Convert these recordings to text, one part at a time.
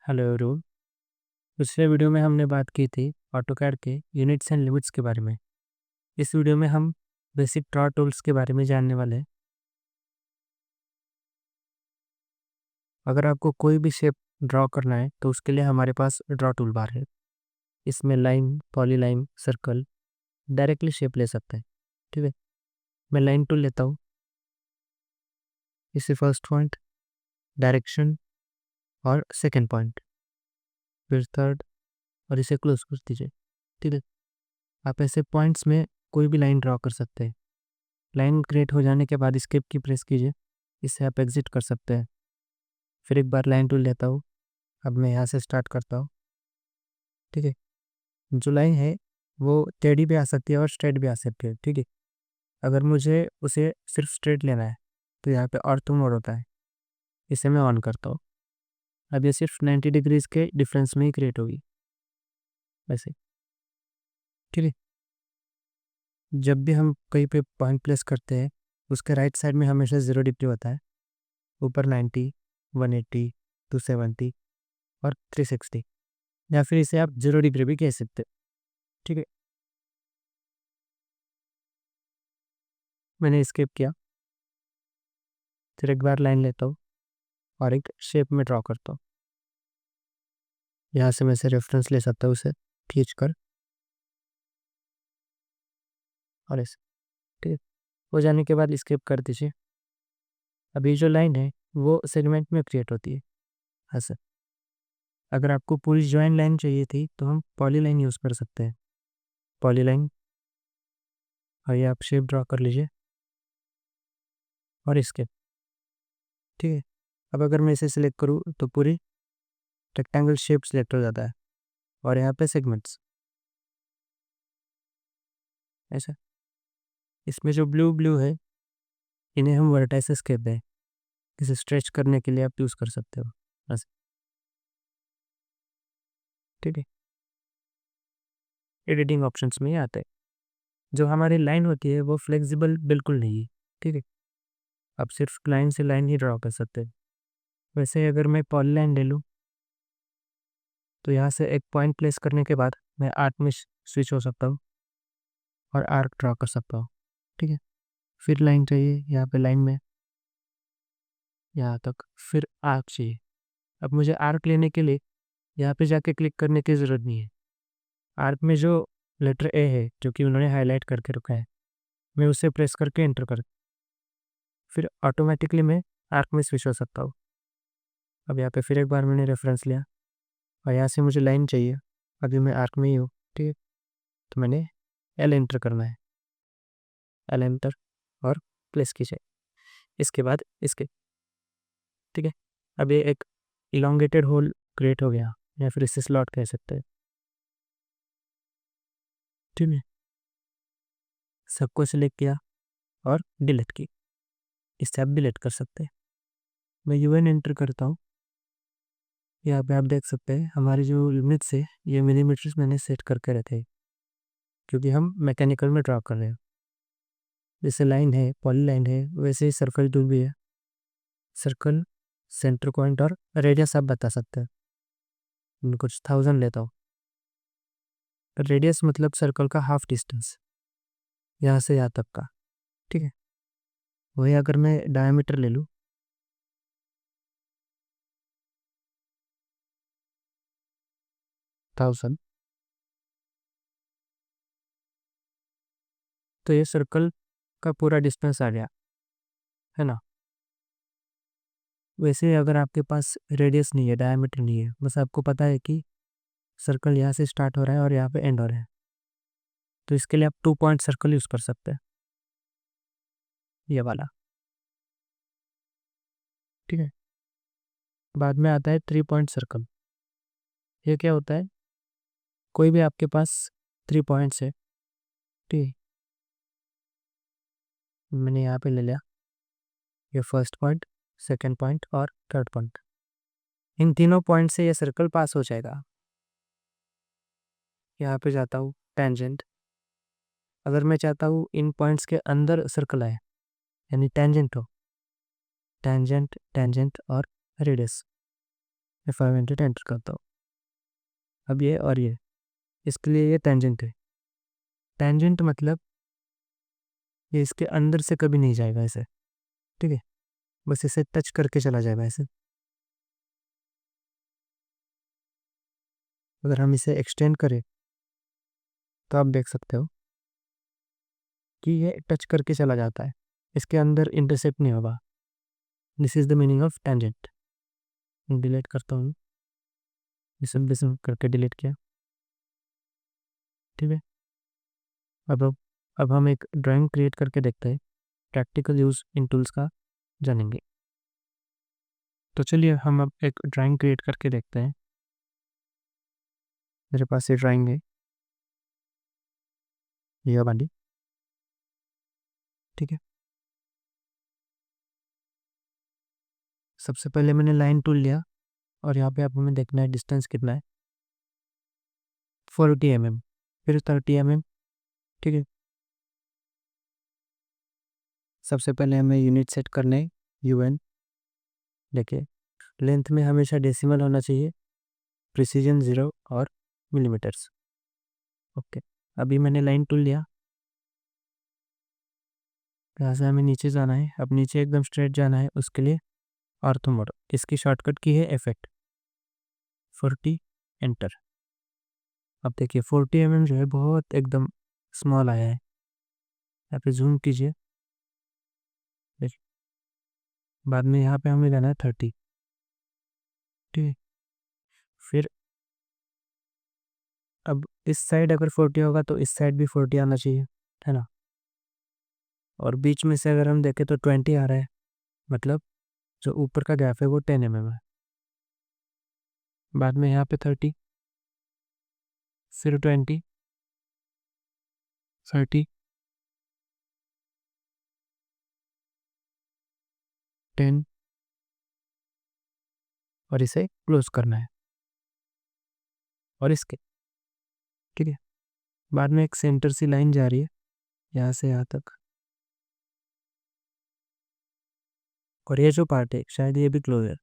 Hello room. पिछले video में हमने बात की थी ऑटोकैड के यूनिट्स एंड लिमिट्स के बारे में। इस वीडियो में हम बेसिक ड्रॉ टूल्स के बारे में जानने वाले हैं। अगर आपको कोई भी शेप ड्रॉ करना है तो उसके लिए हमारे पास ड्रॉ टूल बार है। इसमें line, polyline, circle directly shape ले सकते हैं। ठीक है, मैं लाइन टूल लेता हूँ। इसे फर्स्ट पॉइंट, डायरेक्शन और सेकेंड पॉइंट, फिर थर्ड, और इसे क्लोज कर दीजिए। ठीक है, आप ऐसे पॉइंट्स में कोई भी लाइन ड्रॉ कर सकते हैं। लाइन क्रिएट हो जाने के बाद एस्केप की प्रेस कीजिए। इससे आप एग्जिट कर सकते हैं। फिर एक बार लाइन टूल लेता हूँ। अब मैं यहाँ से स्टार्ट करता हूँ। ठीक है, जो लाइन है वो टेढ़ी भी आ सकती है और स्ट्रेट भी आ सकती है। ठीक है, अगर मुझे उसे सिर्फ स्ट्रेट लेना है तो यहाँ पे ऑर्थो मोड होता है, इसे मैं ऑन करता हूँ। अब ये सिर्फ 90 डिग्रीज के डिफरेंस में ही क्रिएट होगी वैसे। ठीक है, जब भी हम कहीं पे पॉइंट प्लेस करते हैं उसके राइट साइड में हमेशा 0 डिग्री होता है, ऊपर 90, 180, 270 और 360, या फिर इसे आप 0 डिग्री भी कह सकते हैं। ठीक है, मैंने स्केप किया। फिर एक बार लाइन लेता हूँ और एक शेप में ड्रॉ करता हूँ। यहाँ से मैं से रेफरेंस ले सकता हूँ, उसे खींच कर और ऐसे। ठीक है, हो जाने के बाद स्केप कर दीजिए। अभी जो लाइन है वो सेगमेंट में क्रिएट होती है ऐसे। अगर आपको पूरी ज्वाइन लाइन चाहिए थी तो हम पॉलीलाइन यूज़ कर सकते हैं। पॉलीलाइन, और ये आप शेप ड्रॉ कर लीजिए और स्केप। ठीक है, अब अगर मैं इसे सिलेक्ट करूँ तो पूरी रेक्टेंगल शेप सिलेक्ट हो जाता है और यहाँ पे सेगमेंट्स ऐसा। इसमें जो ब्लू ब्लू है इन्हें हम वर्टाइसेस कहते हैं। इसे स्ट्रेच करने के लिए आप यूज़ कर सकते हो ऐसे। ठीक है, एडिटिंग ऑप्शंस में ही आते हैं। जो हमारी लाइन होती है वो फ्लेक्सिबल बिल्कुल नहीं है। ठीक है, आप सिर्फ लाइन से लाइन ही ड्रॉ कर सकते हैं। वैसे अगर मैं पॉलीलाइन ले लूँ तो यहाँ से एक पॉइंट प्लेस करने के बाद मैं आर्क में स्विच हो सकता हूँ और आर्क ड्रॉ कर सकता हूँ। ठीक है, फिर लाइन चाहिए यहाँ पे, लाइन में यहाँ तक, फिर आर्क चाहिए। अब मुझे आर्क लेने के लिए यहाँ पे जाके क्लिक करने की ज़रूरत नहीं है। आर्क में जो लेटर ए है जो कि उन्होंने हाईलाइट करके रखा है, मैं उसे प्रेस करके एंटर कर, फिर ऑटोमेटिकली मैं आर्क में स्विच हो सकता हूँ। अब यहाँ पे फिर एक बार मैंने रेफरेंस लिया और यहाँ से मुझे लाइन चाहिए। अभी मैं आर्क में ही हूँ। ठीक है, तो मैंने एल एंटर करना है, एल एंटर और प्लेस कीजिए। इसके बाद इसके। ठीक है, अब ये एक इलोंगेटेड होल क्रिएट हो गया, या फिर इसे स्लॉट कह सकते हैं। ठीक है, सबको सिलेक्ट किया और डिलीट की। इससे आप डिलीट कर सकते हैं। मैं यूएन एंटर करता हूँ। यहाँ पे आप देख सकते हैं हमारी जो लिमिट्स है ये मिलीमीटर्स मैंने सेट करके रखे हैं, क्योंकि हम मैकेनिकल में ड्रॉ कर रहे हैं। जैसे लाइन है, पॉलीलाइन है, वैसे ही सर्कल टूल भी है। सर्कल, सेंटर पॉइंट और रेडियस आप बता सकते हैं। मैं कुछ 1000 लेता हूँ। रेडियस मतलब सर्कल का हाफ डिस्टेंस, यहाँ से यहाँ तक का। ठीक है, वही अगर मैं डायमीटर ले लूँ 1000, तो ये सर्कल का पूरा डिस्टेंस आ गया, है ना। वैसे ही अगर आपके पास रेडियस नहीं है, डायमीटर नहीं है, बस आपको पता है कि सर्कल यहाँ से स्टार्ट हो रहा है और यहाँ पे एंड हो रहा है, तो इसके लिए आप 2 पॉइंट सर्कल यूज़ कर सकते हैं, ये वाला। ठीक है, बाद में आता है 3 पॉइंट सर्कल। ये क्या होता है, कोई भी आपके पास 3 पॉइंट्स है। ठीक है, मैंने यहाँ पे ले लिया ये फर्स्ट पॉइंट, सेकंड पॉइंट और थर्ड पॉइंट। इन तीनों पॉइंट से ये सर्कल पास हो जाएगा। यहाँ पे जाता हूँ टेंजेंट। अगर मैं चाहता हूँ इन पॉइंट्स के अंदर सर्कल आए, यानी टेंजेंट हो, टेंजेंट, टेंजेंट और रेडियस, F500 एंटर करता हूँ। अब ये और ये, इसके लिए ये टेंजेंट है। टेंजेंट मतलब ये इसके अंदर से कभी नहीं जाएगा ऐसे, ठीक है, बस इसे टच करके चला जाएगा ऐसे। अगर हम इसे एक्सटेंड करें तो आप देख सकते हो कि ये टच करके चला जाता है, इसके अंदर इंटरसेप्ट नहीं होगा। This is the meaning of tangent. Delete करता हूँ, इसे बिसम करके डिलीट किया, ठीक है। अब हम एक ड्राइंग क्रिएट करके देखते हैं, प्रैक्टिकल यूज़ इन टूल्स का जानेंगे। तो चलिए हम अब एक ड्राइंग क्रिएट करके देखते हैं। मेरे पास ये ड्राइंग है, ये वाली, ठीक है। सबसे पहले मैंने लाइन टूल लिया और यहाँ पे आप हमें देखना है डिस्टेंस कितना है, 40 mm, फिर 30 mm, ठीक है। सबसे पहले हमें यूनिट सेट करना है, UN। देखिए लेंथ में हमेशा डेसिमल होना चाहिए, प्रिसीजन 0 और मिलीमीटर्स। ओके, अभी मैंने लाइन टूल लिया, यहाँ से हमें नीचे जाना है। अब नीचे एकदम स्ट्रेट जाना है, उसके लिए ऑर्थो मोड, इसकी शॉर्टकट की है इफेक्ट 40, एंटर। अब देखिए 40 mm जो है बहुत एकदम स्मॉल आया है, यहाँ पे जूम कीजिए, देखिए। बाद में यहाँ पे हमें जाना है 30, ठीक है। फिर अब इस साइड अगर 40 होगा तो इस साइड भी 40 आना चाहिए, है ना। और बीच में से अगर हम देखें तो 20 आ रहा है, मतलब जो ऊपर का गैप है वो 10 mm है। बाद में यहाँ पे 30, फिर 20, 30, 10, और इसे क्लोज करना है, और इसके, ठीक है। बाद में एक सेंटर सी लाइन जा रही है यहाँ से यहाँ तक, और ये जो पार्ट है शायद ये भी क्लोज है,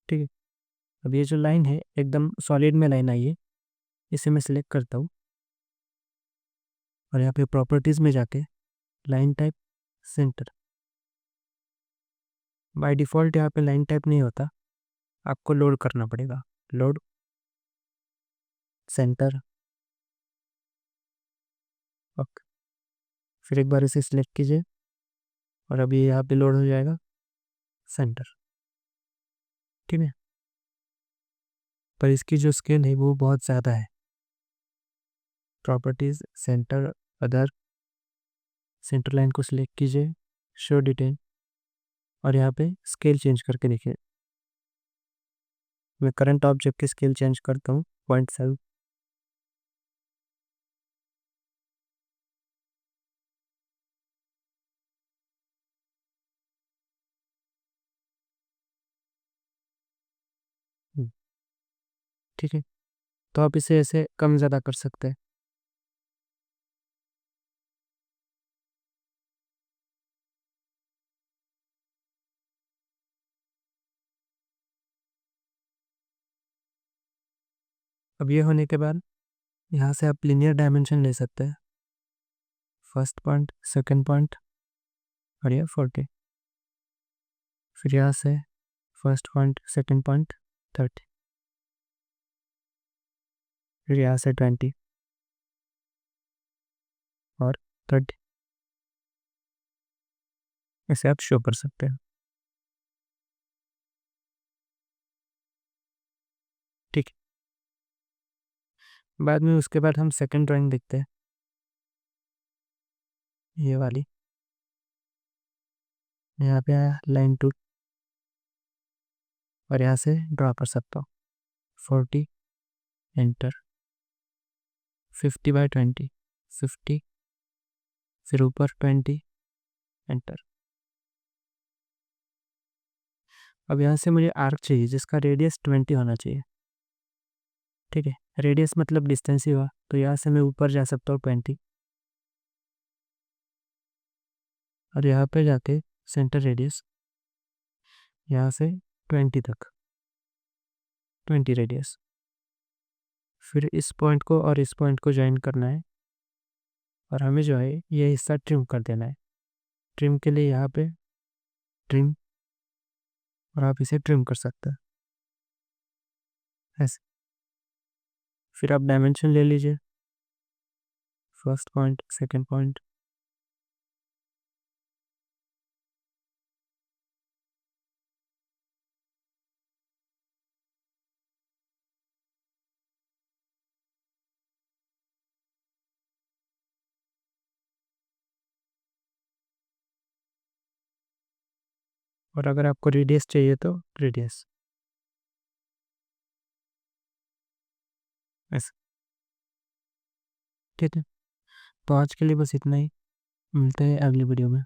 ठीक है। अब ये जो लाइन है एकदम सॉलिड में लाइन आई है, इसे मैं सिलेक्ट करता हूँ और यहाँ पे प्रॉपर्टीज़ में जाके line type centre. By default यहाँ पे लाइन टाइप नहीं होता, आपको लोड करना पड़ेगा, लोड सेंटर। ओके, फिर एक बार इसे सिलेक्ट कीजिए और अभी यहाँ पे लोड हो जाएगा सेंटर, ठीक है। पर इसकी जो स्केल है वो बहुत ज़्यादा है। Properties, centre, other, centre line को सिलेक्ट कीजिए, शो डिटेल, और यहाँ पे स्केल चेंज करके देखिए। मैं करंट ऑब्जेक्ट की स्केल चेंज करता हूँ 0.7, ठीक है। तो आप इसे ऐसे कम ज़्यादा कर सकते हैं। अब ये होने के बाद यहाँ से आप लिनियर डायमेंशन ले सकते हैं, फर्स्ट पॉइंट, सेकंड पॉइंट, और ये 40। फिर यहाँ से फर्स्ट पॉइंट, सेकंड पॉइंट 30, फिर यहाँ से 20 और 30, इसे आप शो कर सकते हैं, ठीक है। बाद में उसके बाद हम सेकंड ड्राइंग देखते हैं, ये वाली। यहाँ पे आया लाइन टूल और यहाँ से ड्रा कर सकता हूँ, 40, एंटर, 50/20, 50, फिर ऊपर 20, एंटर। अब यहाँ से मुझे आर्क चाहिए जिसका रेडियस 20 होना चाहिए, ठीक है। रेडियस मतलब डिस्टेंस ही हुआ, तो यहाँ से मैं ऊपर जा सकता हूँ 20, और यहाँ पे जाके सेंटर रेडियस यहाँ से 20 तक, 20 रेडियस। फिर इस पॉइंट को और इस पॉइंट को ज्वाइन करना है और हमें जो है ये हिस्सा ट्रिम कर देना है। ट्रिम के लिए यहाँ पे ट्रिम, और आप इसे ट्रिम कर सकते हैं ऐसे। फिर आप डायमेंशन ले लीजिए, फर्स्ट पॉइंट, सेकंड पॉइंट, और अगर आपको रेडियस चाहिए तो रेडियस ऐसे। ठीक है, तो आज के लिए बस इतना ही, मिलते हैं अगली वीडियो में।